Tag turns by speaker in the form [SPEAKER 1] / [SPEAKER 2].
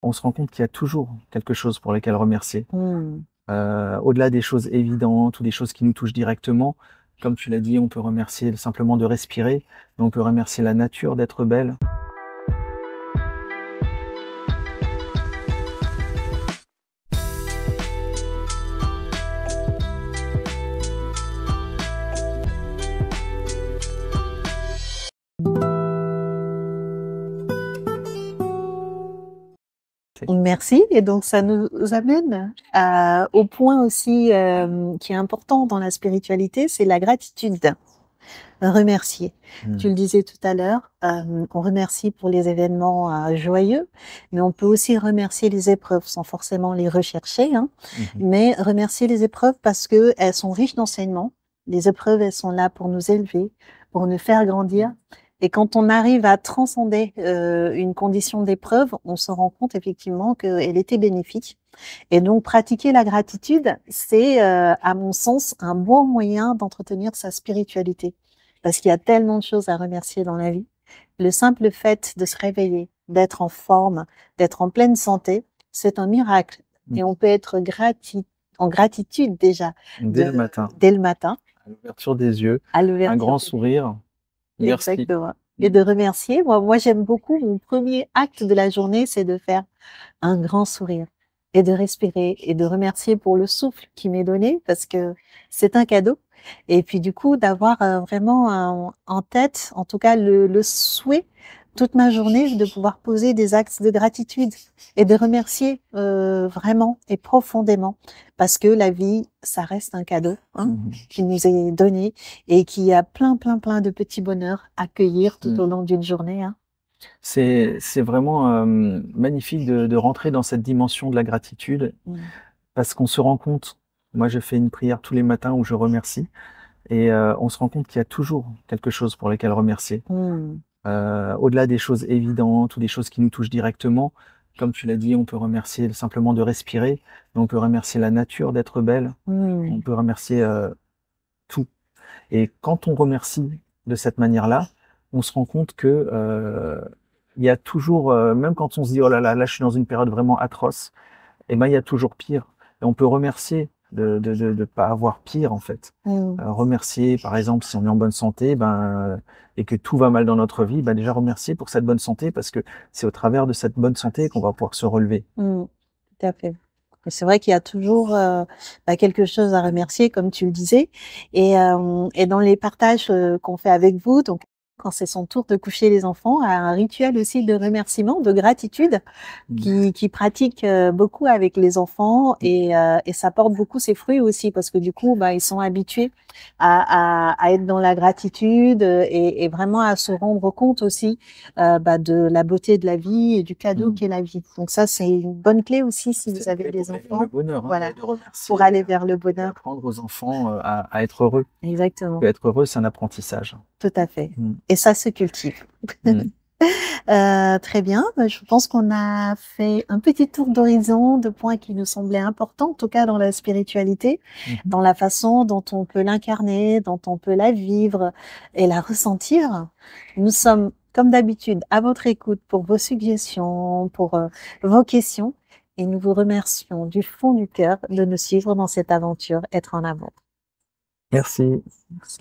[SPEAKER 1] on se rend compte qu'il y a toujours quelque chose pour lesquelles remercier.
[SPEAKER 2] Mmh.
[SPEAKER 1] Au-delà des choses évidentes ou des choses qui nous touchent directement, comme tu l'as dit, on peut remercier simplement de respirer, mais on peut remercier la nature d'être belle.
[SPEAKER 2] Merci. Et donc, ça nous amène au point aussi qui est important dans la spiritualité, c'est la gratitude. Remercier. Tu
[SPEAKER 1] Mmh.
[SPEAKER 2] le disais tout à l'heure, on remercie pour les événements joyeux, mais on peut aussi remercier les épreuves sans forcément les rechercher, hein,
[SPEAKER 1] Mmh mh.
[SPEAKER 2] mais remercier les épreuves parce que elles sont riches d'enseignements. Les épreuves, elles sont là pour nous élever, pour nous faire grandir. Et quand on arrive à transcender une condition d'épreuve, on se rend compte effectivement qu'elle était bénéfique. Et donc, pratiquer la gratitude, c'est, à mon sens, un bon moyen d'entretenir sa spiritualité. Parce qu'il y a tellement de choses à remercier dans la vie. Le simple fait de se réveiller, d'être en forme, d'être en pleine santé, c'est un miracle.
[SPEAKER 1] Mmh.
[SPEAKER 2] Et on peut être en gratitude déjà
[SPEAKER 1] Dès le matin,
[SPEAKER 2] dès le matin,
[SPEAKER 1] à l'ouverture des yeux,
[SPEAKER 2] à
[SPEAKER 1] un
[SPEAKER 2] l'ouverture
[SPEAKER 1] grand
[SPEAKER 2] des yeux.
[SPEAKER 1] sourire. Merci.
[SPEAKER 2] Exactement. Et
[SPEAKER 1] Mmh.
[SPEAKER 2] de remercier. Moi, j'aime beaucoup. Mon premier acte de la journée, c'est de faire un grand sourire et de respirer et de remercier pour le souffle qui m'est donné parce que c'est un cadeau. Et puis du coup, d'avoir vraiment en tête, en tout cas le souhait toute ma journée de pouvoir poser des actes de gratitude et de remercier vraiment et profondément parce que la vie, ça reste un cadeau, hein,
[SPEAKER 1] Mmh.
[SPEAKER 2] qui nous est donné et qui a plein, plein, plein de petits bonheurs à cueillir tout
[SPEAKER 1] Mmh.
[SPEAKER 2] au long d'une journée, hein.
[SPEAKER 1] C'est vraiment, magnifique de rentrer dans cette dimension de la gratitude
[SPEAKER 2] Mmh.
[SPEAKER 1] parce qu'on se rend compte, moi je fais une prière tous les matins où je remercie et on se rend compte qu'il y a toujours quelque chose pour lesquelles remercier.
[SPEAKER 2] Mmh.
[SPEAKER 1] Au-delà des choses évidentes ou des choses qui nous touchent directement, comme tu l'as dit, on peut remercier simplement de respirer, mais on peut remercier la nature d'être belle, on
[SPEAKER 2] Mmh.
[SPEAKER 1] peut remercier, tout. Et quand on remercie de cette manière-là, on se rend compte que, il y a toujours, même quand on se dit: «Oh là là, là je suis dans une période vraiment atroce», et ben, il y a toujours pire. Et on peut remercier de pas avoir pire, en fait.
[SPEAKER 2] Mmh.
[SPEAKER 1] Remercier, par exemple, si on est en bonne santé, ben, et que tout va mal dans notre vie, bah, déjà remercier pour cette bonne santé parce que c'est au travers de cette bonne santé qu'on va pouvoir se relever.
[SPEAKER 2] Mmh. Tout à fait. Et c'est vrai qu'il y a toujours, quelque chose à remercier comme tu le disais et dans les partages, qu'on fait avec vous, donc quand c'est son tour de coucher les enfants, un rituel aussi de remerciement, de gratitude
[SPEAKER 1] Mmh.
[SPEAKER 2] qui pratique, beaucoup avec les enfants et ça porte beaucoup ses fruits aussi parce que du coup, bah, ils sont habitués à être dans la gratitude, et vraiment à se rendre compte aussi, de la beauté de la vie et du cadeau
[SPEAKER 1] Mmh.
[SPEAKER 2] qu'est la vie. Donc ça, c'est une bonne clé aussi si
[SPEAKER 1] C'est
[SPEAKER 2] vous
[SPEAKER 1] une
[SPEAKER 2] avez
[SPEAKER 1] clé
[SPEAKER 2] des
[SPEAKER 1] pour aller vers le
[SPEAKER 2] enfants.
[SPEAKER 1] bonheur, hein,
[SPEAKER 2] Voilà,
[SPEAKER 1] et de
[SPEAKER 2] pour
[SPEAKER 1] remercier
[SPEAKER 2] aller vers le
[SPEAKER 1] et
[SPEAKER 2] bonheur.
[SPEAKER 1] apprendre aux enfants, à être heureux.
[SPEAKER 2] Exactement,
[SPEAKER 1] Que être heureux, c'est un apprentissage.
[SPEAKER 2] tout à fait
[SPEAKER 1] Mmh.
[SPEAKER 2] et ça se cultive.
[SPEAKER 1] Mmh.
[SPEAKER 2] Très bien, je pense qu'on a fait un petit tour d'horizon de points qui nous semblaient importants, en tout cas dans la spiritualité,
[SPEAKER 1] Mmh mh.
[SPEAKER 2] dans la façon dont on peut l'incarner, dont on peut la vivre et la ressentir. Nous sommes, comme d'habitude, à votre écoute pour vos suggestions, pour vos questions et nous vous remercions du fond du cœur de nous suivre dans cette aventure Être en avant.
[SPEAKER 1] Merci.
[SPEAKER 2] Merci.